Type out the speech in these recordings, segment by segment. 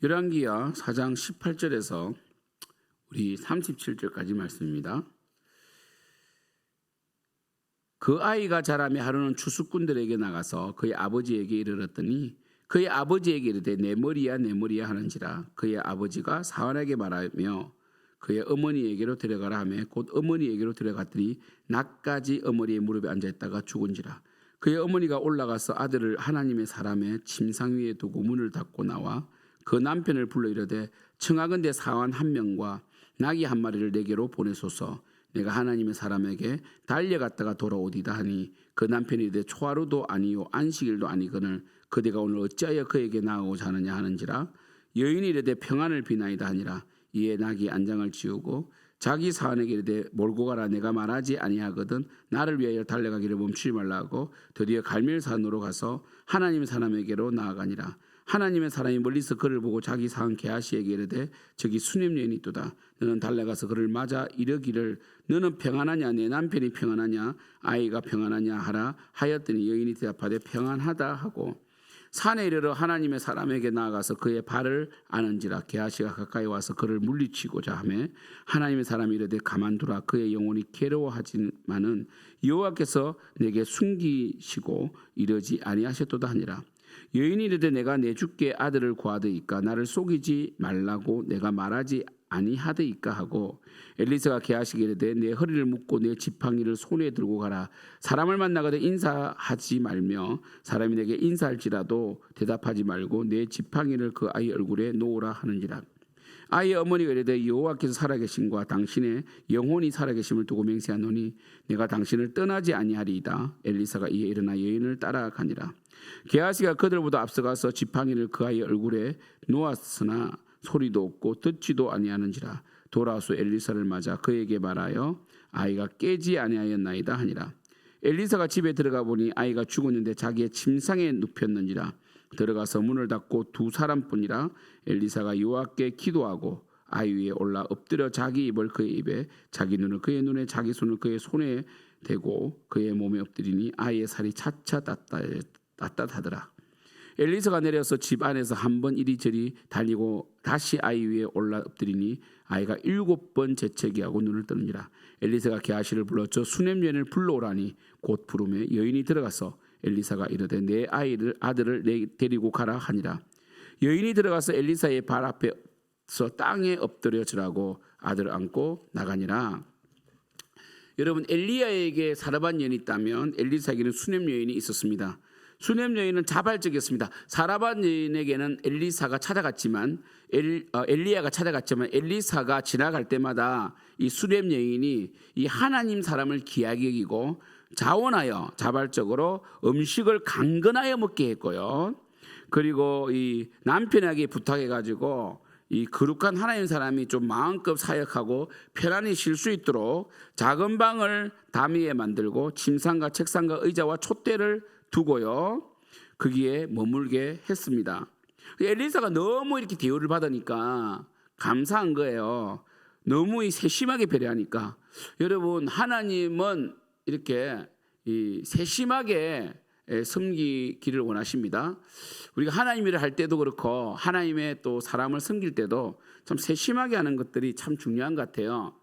열왕기하 4장 18절에서 우리 37절까지 말씀입니다. 그 아이가 자라매 하루는 추수꾼들에게 나가서 그의 아버지에게 이르렀더니 그의 아버지에게 이르되 내 머리야 내 머리야 하는지라. 그의 아버지가 사환에게 말하며 그의 어머니에게로 데려가라 하며 곧 어머니에게로 데려갔더니 낮까지 어머니의 무릎에 앉아있다가 죽은지라. 그의 어머니가 올라가서 아들을 하나님의 사람의 침상 위에 두고 문을 닫고 나와 그 남편을 불러 이르되 청하건대 사환 한 명과 나귀 한 마리를 내게로 보내소서. 내가 하나님의 사람에게 달려갔다가 돌아오리다 하니 그 남편이 이르되 초하루도 아니요 안식일도 아니거늘 그대가 오늘 어찌하여 그에게 나아오자 하느냐 하는지라. 여인이 이르되 평안을 비나이다 하니라. 이에 나귀 안장을 지우고 자기 사환에게 이르되 몰고 가라. 내가 말하지 아니하거든 나를 위하여 달려가기를 멈추지 말라 하고 드디어 갈멜산으로 가서 하나님의 사람에게로 나아가니라. 하나님의 사람이 멀리서 그를 보고 자기 사한 게하시에게 이르되 저기 수냄 여인이 있도다. 너는 달려가서 그를 맞아 이르기를 너는 평안하냐 내 남편이 평안하냐 아이가 평안하냐 하라 하였더니 여인이 대답하되 평안하다 하고 산에 이르러 하나님의 사람에게 나아가서 그의 발을 아는지라. 게하시가 가까이 와서 그를 물리치고자 하매 하나님의 사람이 이르되 가만두라. 그의 영혼이 괴로워하지만은 여호와께서 내게 숨기시고 이러지 아니하셨도다 하니라. 여인이 이르되 내가 내 주께 아들을 구하더이까 나를 속이지 말라고 내가 말하지 아니하더이까 하고 엘리사가 게하시게 이르되 내 허리를 묶고 내 지팡이를 손에 들고 가라. 사람을 만나거든 인사하지 말며 사람이 내게 인사할지라도 대답하지 말고 내 지팡이를 그 아이 얼굴에 놓으라 하는지라. 아이의 어머니가 이르되 여호와께서 살아계심과 당신의 영혼이 살아계심을 두고 맹세하노니 내가 당신을 떠나지 아니하리이다. 엘리사가 이에 일어나 여인을 따라가니라. 게하시가 그들보다 앞서가서 지팡이를 그 아이의 얼굴에 놓았으나 소리도 없고 듣지도 아니하는지라. 돌아와서 엘리사를 맞아 그에게 말하여 아이가 깨지 아니하였나이다 하니라. 엘리사가 집에 들어가 보니 아이가 죽었는데 자기의 침상에 눕혔는지라. 들어가서 문을 닫고 두 사람뿐이라. 엘리사가 여호와께 기도하고 아이 위에 올라 엎드려 자기 입을 그의 입에 자기 눈을 그의 눈에 자기 손을 그의 손에 대고 그의 몸에 엎드리니 아이의 살이 차차 따뜻하더라. 엘리사가 내려서 집 안에서 한 번 이리저리 달리고 다시 아이 위에 올라 엎드리니 아이가 7번 재채기하고 눈을 뜨느니라. 엘리사가 게하시를 불러 저 수냄 여인을 불러오라니 곧 부르매 여인이 들어가서 엘리사가 이르되 내 아들을 데리고 가라 하니라. 여인이 들어가서 엘리사의 발 앞에서 땅에 엎드려 절하고 아들을 안고 나가니라. 여러분 엘리야에게 사라밧 여인이 있다면 엘리사에게는 수냄 여인이 있었습니다. 수냄 여인은 자발적이었습니다. 사라밧 여인에게는 엘리야가 찾아갔지만 엘리사가 지나갈 때마다 이 수냄 여인이 이 하나님 사람을 귀하게 여기고 자원하여 자발적으로 음식을 강건하여 먹게 했고요. 그리고 이 남편에게 부탁해가지고 이 거룩한 하나님 사람이 좀 마음껏 사역하고 편안히 쉴 수 있도록 작은 방을 담위에 만들고 침상과 책상과 의자와 촛대를 두고요. 거기에 머물게 했습니다. 엘리사가 너무 이렇게 대우를 받으니까 감사한 거예요. 너무 세심하게 배려하니까. 여러분 하나님은 이렇게 세심하게 섬기기를 원하십니다. 우리가 하나님 일을 할 때도 그렇고 하나님의 또 사람을 섬길 때도 참 세심하게 하는 것들이 참 중요한 것 같아요.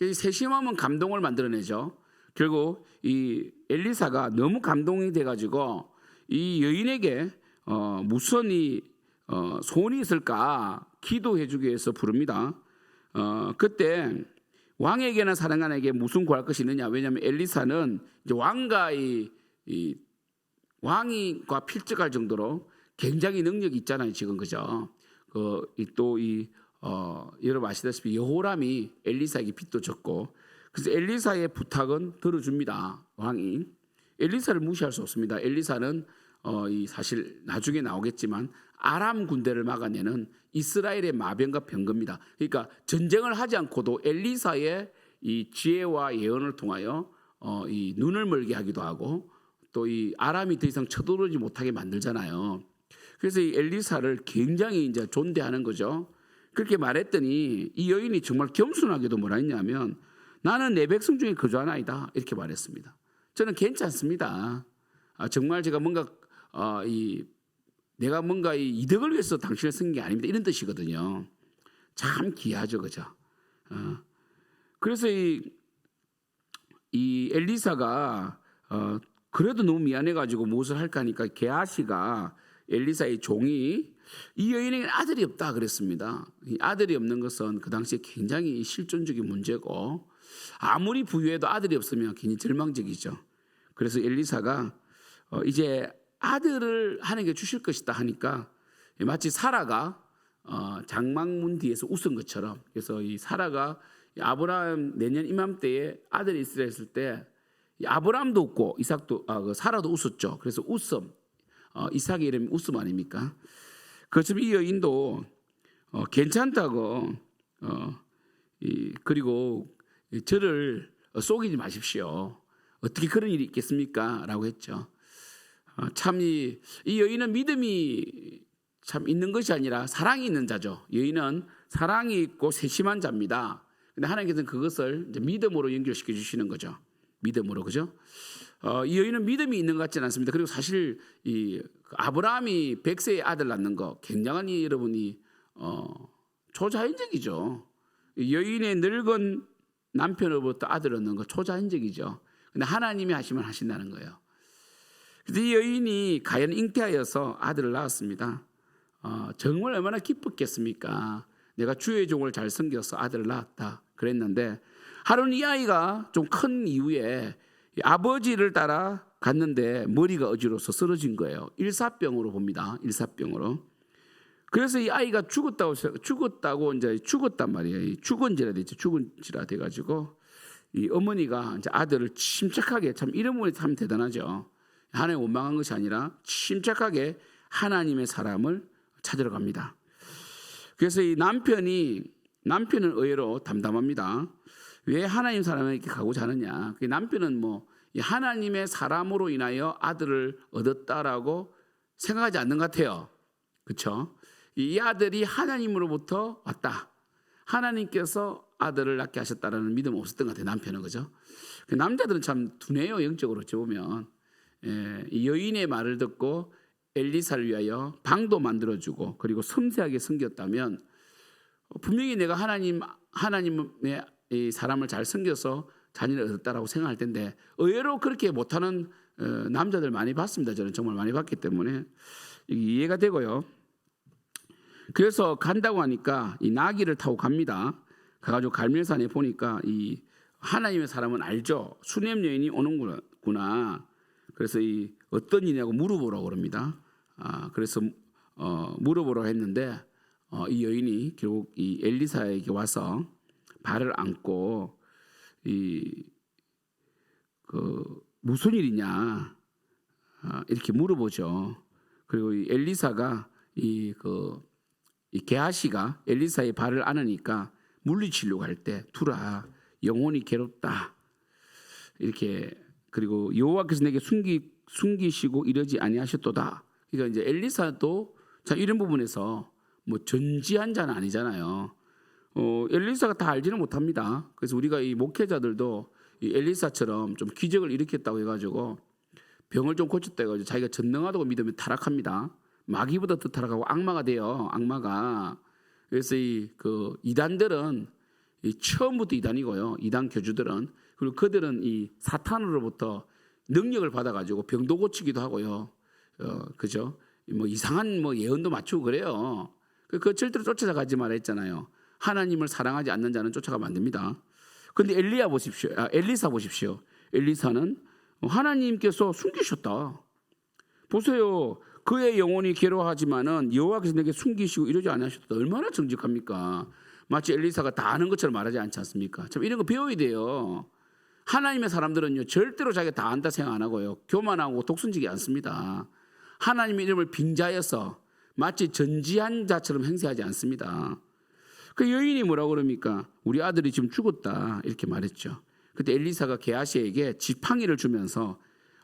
세심하면 감동을 만들어내죠. 결국 이 엘리사가 너무 감동이 돼가지고 이 여인에게 무슨 소원이 있을까 기도해주기 위해서 부릅니다. 그때 왕에게나 사랑하에게 무슨 구할 것이 있느냐. 왜냐하면 엘리사는 이제 왕과 필적할 정도로 굉장히 능력이 있잖아요. 지금 그죠? 여러분 아시다시피 여호람이 엘리사에게 빚도 졌고 그래서 엘리사의 부탁은 들어줍니다. 왕이 엘리사를 무시할 수 없습니다. 엘리사는 사실 나중에 나오겠지만 아람 군대를 막아내는 이스라엘의 마병과 병거입니다. 그러니까 전쟁을 하지 않고도 엘리사의 이 지혜와 예언을 통하여 이 눈을 멀게 하기도 하고 또 이 아람이 더 이상 쳐들어오지 못하게 만들잖아요. 그래서 이 엘리사를 굉장히 이제 존대하는 거죠. 그렇게 말했더니 이 여인이 정말 겸손하게도 뭐라 했냐면 나는 내 백성 중에 거주하나이다 이렇게 말했습니다. 저는 괜찮습니다. 정말 제가 뭔가 내가 뭔가 이 이득을 위해서 당신을 쓴 게 아닙니다. 이런 뜻이거든요. 참 귀하죠, 그죠? 그래서 이 엘리사가 그래도 너무 미안해가지고 무엇을 할까 하니까 게하시가 엘리사의 종이 이 여인에게 아들이 없다 그랬습니다. 이 아들이 없는 것은 그 당시에 굉장히 실존적인 문제고 아무리 부유해도 아들이 없으면 굉장히 절망적이죠. 그래서 엘리사가 이제 아들을 하나님께 주실 것이다 하니까 마치 사라가 장막문 뒤에서 웃은 것처럼, 그래서 이 사라가 아브라함 내년 이맘때에 아들이 있으라 했을 때 아브라함도 웃고 이삭도 사라도 웃었죠. 그래서 웃음, 이삭의 이름이 웃음 아닙니까? 그것처럼 이 여인도 괜찮다고 그리고 저를 속이지 마십시오. 어떻게 그런 일이 있겠습니까? 라고 했죠. 참 이 여인은 믿음이 참 있는 것이 아니라 사랑이 있는 자죠. 여인은 사랑이 있고 세심한 자입니다. 근데 하나님께서는 그것을 이제 믿음으로 연결시켜 주시는 거죠. 믿음으로, 그죠? 이 여인은 믿음이 있는 것 같지는 않습니다. 그리고 사실 이 아브라함이 100세의 아들 낳는 거 굉장히 여러분이 초자연적이죠. 여인의 늙은 남편으로부터 아들 얻는 거 초자연적이죠. 근데 하나님이 하시면 하신다는 거예요. 그래서 이 여인이 가연 잉태하여서 아들을 낳았습니다. 정말 얼마나 기뻤겠습니까? 내가 주의 종을 잘 섬겨서 아들을 낳았다 그랬는데, 하루는 이 아이가 좀 큰 이후에 아버지를 따라 갔는데 머리가 어지러워서 쓰러진 거예요. 일사병으로 봅니다. 일사병으로. 그래서 이 아이가 죽었다고 이제 죽었단 말이에요. 죽은지라 됐죠. 죽은지라 돼가지고 이 어머니가 이제 아들을 침착하게, 참 이런 분이 참 대단하죠. 하나님 원망한 것이 아니라 침착하게 하나님의 사람을 찾으러 갑니다. 그래서 이 남편은 의외로 담담합니다. 왜 하나님 사람에게 가고자 하느냐? 남편은 하나님의 사람으로 인하여 아들을 얻었다라고 생각하지 않는 것 같아요. 그렇죠? 이 아들이 하나님으로부터 왔다. 하나님께서 아들을 낳게 하셨다라는 믿음 없었던 것 같아요. 남편은, 그죠? 남자들은 참 둔해요. 영적으로 어찌 보면. 이 여인의 말을 듣고 엘리사를 위하여 방도 만들어주고 그리고 섬세하게 섬겼다면 분명히 내가 하나님의 이 사람을 잘 섬겨서 자녀를 얻었다라고 생각할 텐데, 의외로 그렇게 못하는 남자들 많이 봤습니다. 저는 정말 많이 봤기 때문에 이해가 되고요. 그래서 간다고 하니까 이 나귀를 타고 갑니다. 가가지고 갈멜산에 보니까 이 하나님의 사람은 알죠. 수넴 여인이 오는구나. 그래서 이 어떤 일이냐고 물어보라고 그럽니다. 그래서 물어보라고 했는데 이 여인이 결국 이 엘리사에게 와서 발을 안고 무슨 일이냐 이렇게 물어보죠. 그리고 이 엘리사가 이 게하시가 엘리사의 발을 안으니까 물리치려고 할 때 두라, 영혼이 괴롭다 이렇게, 그리고 여호와께서 내게 숨기시고 이러지 아니하셨도다. 그러니까 이제 엘리사도 자 이런 부분에서 전지한 자는 아니잖아요. 엘리사가 다 알지는 못합니다. 그래서 우리가 이 목회자들도 이 엘리사처럼 좀 기적을 일으켰다고 해가지고 병을 좀 고쳤다 해가지고 자기가 전능하다고 믿으면 타락합니다. 마귀보다 더 타락하고 악마가 돼요. 악마가. 그래서 이단들은 처음부터 이단이고요. 이단 교주들은, 그리고 그들은 이 사탄으로부터 능력을 받아가지고 병도 고치기도 하고요. 그죠? 이상한 이상한 예언도 맞추고 그래요. 그 절대로 쫓아가지 말라 했잖아요. 하나님을 사랑하지 않는 자는 쫓아가면 안 됩니다. 그런데 엘리사 보십시오. 엘리사는 하나님께서 숨기셨다. 보세요. 그의 영혼이 괴로워하지만은 여호와께서 내게 숨기시고 이러지 않으셨다. 얼마나 정직합니까? 마치 엘리사가 다 아는 것처럼 말하지 않지 않습니까? 참 이런 거 배워야 돼요. 하나님의 사람들은요 절대로 자기가 다 안다 생각 안 하고요 교만하고 독선지기 않습니다. 하나님의 이름을 빙자해서 마치 전지한 자처럼 행세하지 않습니다. 그 여인이 뭐라고 그럽니까? 우리 아들이 지금 죽었다 이렇게 말했죠. 그때 엘리사가 게하시에게 지팡이를 주면서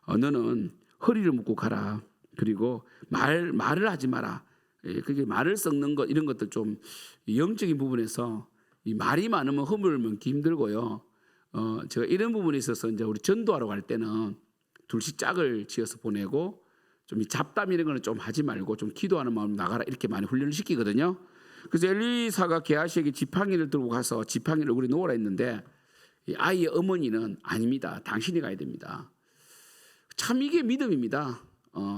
너는 허리를 묶고 가라. 그리고 말을 하지 마라. 그게 말을 섞는 것 이런 것들 좀 영적인 부분에서 이 말이 많으면 허물을 먹기 힘들고요. 제가 이런 부분에 있어서 이제 우리 전도하러 갈 때는 둘씩 짝을 지어서 보내고 좀 이 잡담 이런 거는 좀 하지 말고 좀 기도하는 마음 나가라 이렇게 많이 훈련을 시키거든요. 그래서 엘리사가 게하시에게 지팡이를 들고 가서 지팡이를 얼굴에 놓으라 했는데 이 아이의 어머니는 아닙니다. 당신이 가야 됩니다. 참 이게 믿음입니다.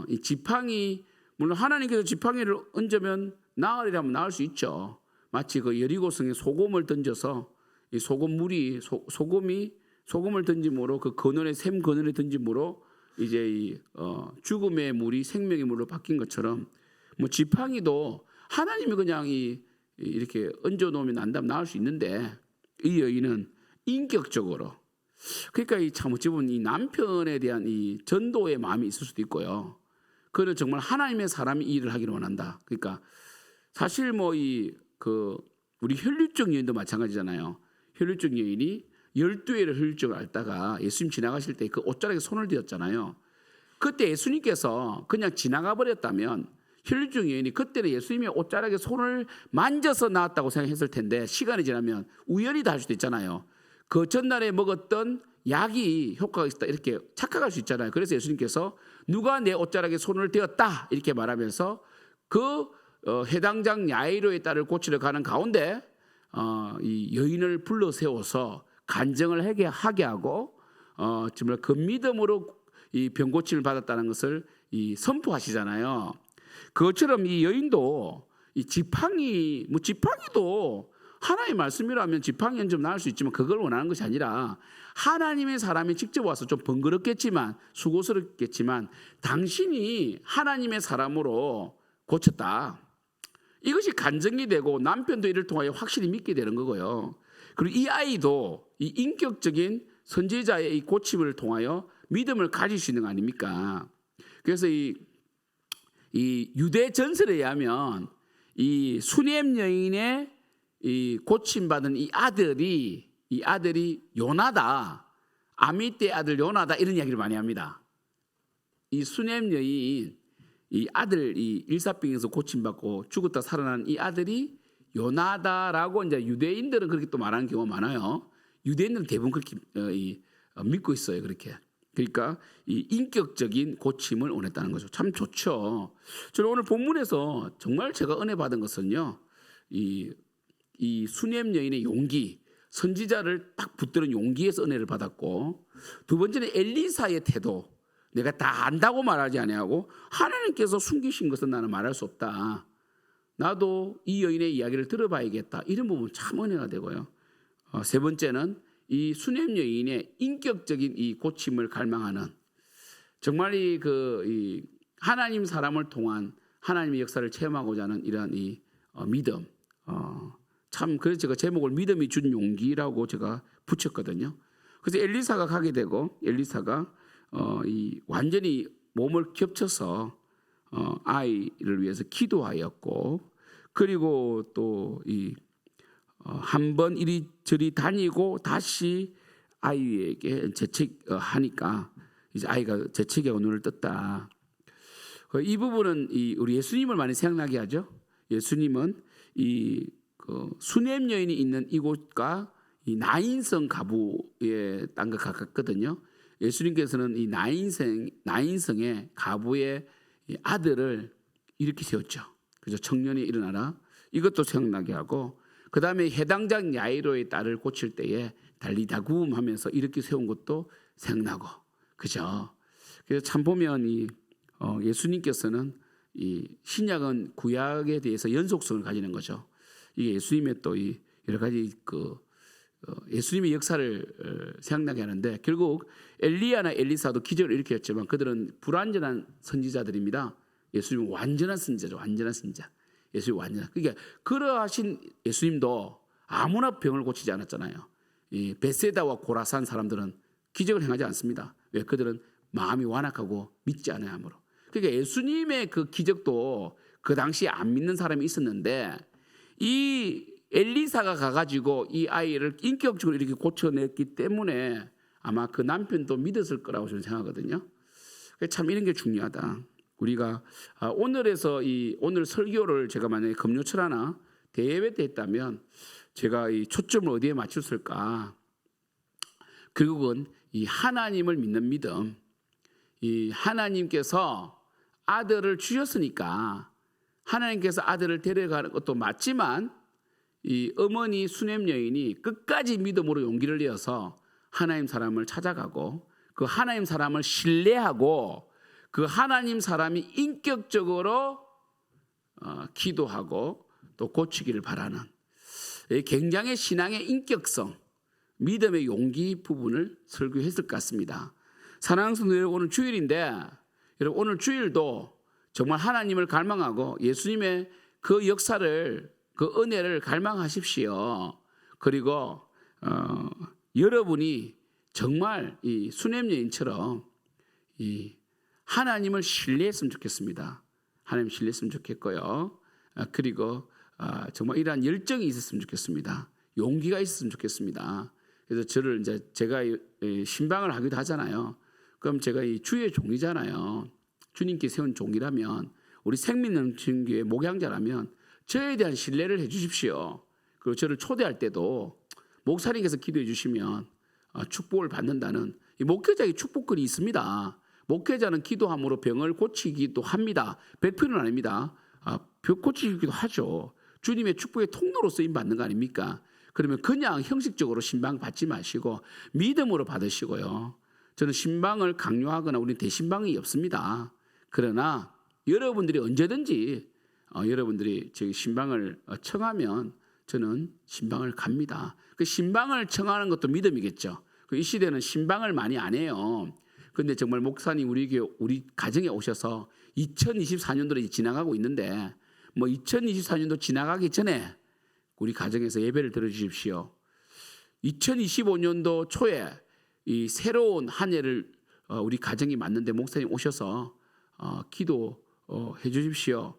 이 지팡이 물론 하나님께서 지팡이를 얹으면 나으리라면 나을 수 있죠. 마치 그 여리고성에 소금을 던져서 이 소금물이 소금을 던짐으로 그 근원에 샘 근원에 던짐으로 이제 이 죽음의 물이 생명의 물로 바뀐 것처럼 뭐 지팡이도 하나님이 그냥 이렇게 얹어 놓으면 난다면 나을 수 있는데 이 여인은 인격적으로 그러니까 이 참 어찌 보면 이 남편에 대한 이 전도의 마음이 있을 수도 있고요. 그는 정말 하나님의 사람이 이 일을 하기를 원한다. 그러니까 사실 뭐 우리 혈류증 여인도 마찬가지잖아요. 혈류증 여인이 12회를 혈류증을 앓다가 예수님 지나가실 때 그 옷자락에 손을 대었잖아요. 그때 예수님께서 그냥 지나가 버렸다면 혈류증 여인이 그때는 예수님의 옷자락에 손을 만져서 나았다고 생각했을 텐데 시간이 지나면 우연히 다 할 수도 있잖아요. 그 전날에 먹었던 약이 효과가 있다 이렇게 착각할 수 있잖아요. 그래서 예수님께서 누가 내 옷자락에 손을 대었다 이렇게 말하면서 그 해당장 야이로의 딸을 고치러 가는 가운데 이 여인을 불러 세워서 간증을 하게 하고 정말 그 믿음으로 이 병 고침을 받았다는 것을 선포하시잖아요. 그것처럼 이 여인도 이 지팡이도 하나님의 말씀이라면 지팡이는 좀 나을 수 있지만 그걸 원하는 것이 아니라 하나님의 사람이 직접 와서 좀 번거롭겠지만 수고스럽겠지만 당신이 하나님의 사람으로 고쳤다. 이것이 간증이 되고 남편도 이를 통하여 확실히 믿게 되는 거고요. 그리고 이 아이도 이 인격적인 선지자의 이 고침을 통하여 믿음을 가질 수 있는 거 아닙니까? 그래서 이 유대 전설에 의하면 이 수넴 여인의 이 고침받은 이 아들이 요나다, 아미떼 아들 요나다 이런 이야기를 많이 합니다. 이 수넴 여인 이 아들 이 일사병에서 고침받고 죽었다 살아난 이 아들이 요나다라고 이제 유대인들은 그렇게 또 말하는 경우가 많아요. 유대인들은 대부분 그렇게 믿고 있어요. 그렇게. 그러니까 이 인격적인 고침을 원했다는 거죠. 참 좋죠. 저는 오늘 본문에서 정말 제가 은혜 받은 것은요. 이 수넴 여인의 용기, 선지자를 딱 붙드는 용기에서 은혜를 받았고 두 번째는 엘리사의 태도. 내가 다 안다고 말하지 아니하고 하나님께서 숨기신 것은 나는 말할 수 없다. 나도 이 여인의 이야기를 들어봐야겠다. 이런 부분 참 은혜가 되고요. 세 번째는 이 수넴 여인의 인격적인 이 고침을 갈망하는 정말 이 하나님 사람을 통한 하나님의 역사를 체험하고자 하는 이러한 이 믿음. 참 그래서 제가 제목을 믿음이 준 용기라고 제가 붙였거든요. 그래서 엘리사가 가게 되고 엘리사가 완전히 몸을 겹쳐서 아이를 위해서 기도하였고 그리고 또 한 번 이리저리 다니고 다시 아이에게 재책하니까 이제 아이가 재책하고 눈을 떴다. 이 부분은 우리 예수님을 많이 생각나게 하죠. 예수님은 수넴 여인이 있는 이곳과 이 나인성 가부의 땅과 가깝거든요. 예수님께서는 이 나인성의 가부의 아들을 이렇게 세웠죠. 그래서 청년이 일어나라. 이것도 생각나게 하고 그 다음에 해당장 야이로의 딸을 고칠 때에 달리다굼 하면서 이렇게 세운 것도 생각나고 그죠. 그래서 참 보면 예수님께서는 이 신약은 구약에 대해서 연속성을 가지는 거죠. 이게 예수님의 또 여러 가지 예수님의 역사를 생각나게 하는데 결국 엘리야나 엘리사도 기적을 일으켰지만 그들은 불완전한 선지자들입니다. 예수님은 완전한 선지자죠. 완전한 선지자. 예수님 완전한. 그러니까 그러하신 예수님도 아무나 병을 고치지 않았잖아요. 이 베세다와 고라산 사람들은 기적을 행하지 않습니다. 왜? 그들은 마음이 완악하고 믿지 않아야 하므로. 그러니까 예수님의 그 기적도 그 당시에 안 믿는 사람이 있었는데 이 엘리사가 가가지고 이 아이를 인격적으로 이렇게 고쳐냈기 때문에 아마 그 남편도 믿었을 거라고 저는 생각하거든요. 참 이런 게 중요하다. 우리가 오늘 설교를 제가 만약에 금요철 대예배 때 했다면 제가 이 초점을 어디에 맞췄을까? 결국은 이 하나님을 믿는 믿음, 이 하나님께서 아들을 주셨으니까 하나님께서 아들을 데려가는 것도 맞지만 이 어머니 수냄 여인이 끝까지 믿음으로 용기를 내어서 하나님 사람을 찾아가고 그 하나님 사람을 신뢰하고 그 하나님 사람이 인격적으로 기도하고 또 고치기를 바라는 굉장히 신앙의 인격성, 믿음의 용기 부분을 설교했을 것 같습니다. 사랑하는 성도 여러분, 오늘 주일인데 여러분 오늘 주일도 정말 하나님을 갈망하고 예수님의 그 역사를 그 은혜를 갈망하십시오. 그리고 여러분이 정말 이 수냄 여인처럼 이 하나님을 신뢰했으면 좋겠습니다. 하나님 신뢰했으면 좋겠고요. 그리고 정말 이러한 열정이 있었으면 좋겠습니다. 용기가 있었으면 좋겠습니다. 그래서 저를 이제 제가 신방을 하기도 하잖아요. 그럼 제가 이 주의 종이잖아요. 주님께 세운 종이라면 우리 생명능력교회 목양자라면 저에 대한 신뢰를 해주십시오. 그리고 저를 초대할 때도 목사님께서 기도해 주시면 축복을 받는다는 이 목회자의 축복권이 있습니다. 목회자는 기도함으로 병을 고치기도 합니다. 100%는 아닙니다. 병 고치기도 하죠. 주님의 축복의 통로로 쓰임 받는 거 아닙니까? 그러면 그냥 형식적으로 신방 받지 마시고 믿음으로 받으시고요. 저는 신방을 강요하거나 우리 대신방이 없습니다. 그러나 여러분들이 언제든지 여러분들이 저희 신방을 청하면 저는 신방을 갑니다. 그 신방을 청하는 것도 믿음이겠죠. 이 시대는 신방을 많이 안 해요. 그런데 정말 목사님 우리 가정에 오셔서 2024년도로 지나가고 있는데 2024년도 지나가기 전에 우리 가정에서 예배를 들어주십시오. 2025년도 초에 이 새로운 한 해를 우리 가정이 맞는데 목사님 오셔서 기도해 주십시오.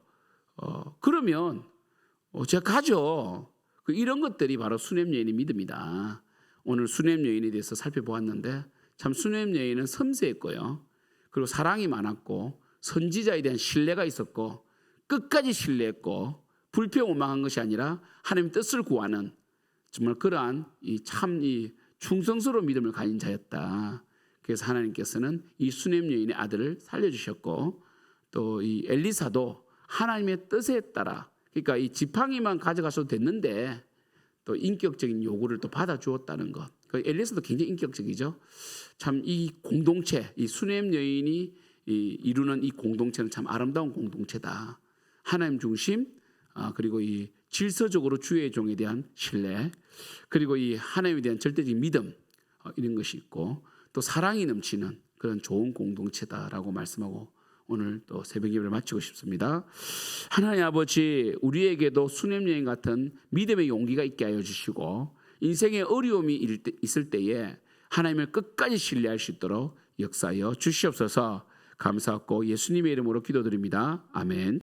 그러면 제가 가죠. 이런 것들이 바로 수냄 여인의 믿음이다. 오늘 수냄 여인에 대해서 살펴보았는데 참 수냄 여인은 섬세했고요. 그리고 사랑이 많았고 선지자에 대한 신뢰가 있었고 끝까지 신뢰했고 불평원망한 것이 아니라 하나님의 뜻을 구하는 정말 그러한 이 충성스러운 믿음을 가진 자였다. 그래서 하나님께서는 이 수냄 여인의 아들을 살려주셨고 또 이 엘리사도 하나님의 뜻에 따라 그러니까 이 지팡이만 가져가셔도 됐는데 또 인격적인 요구를 또 받아주었다는 것. 엘리사도 굉장히 인격적이죠. 참 이 공동체, 이 수냄 여인이 이루는 이 공동체는 참 아름다운 공동체다. 하나님 중심, 그리고 이 질서적으로 주의 종에 대한 신뢰, 그리고 이 하나님에 대한 절대적인 믿음 이런 것이 있고 또 사랑이 넘치는 그런 좋은 공동체다라고 말씀하고 오늘 또 새벽 예배를 마치고 싶습니다. 하나님 아버지, 우리에게도 수냄 여인 같은 믿음의 용기가 있게 하여 주시고 인생의 어려움이 있을 때에 하나님을 끝까지 신뢰할 수 있도록 역사하여 주시옵소서. 감사하고 예수님의 이름으로 기도드립니다. 아멘.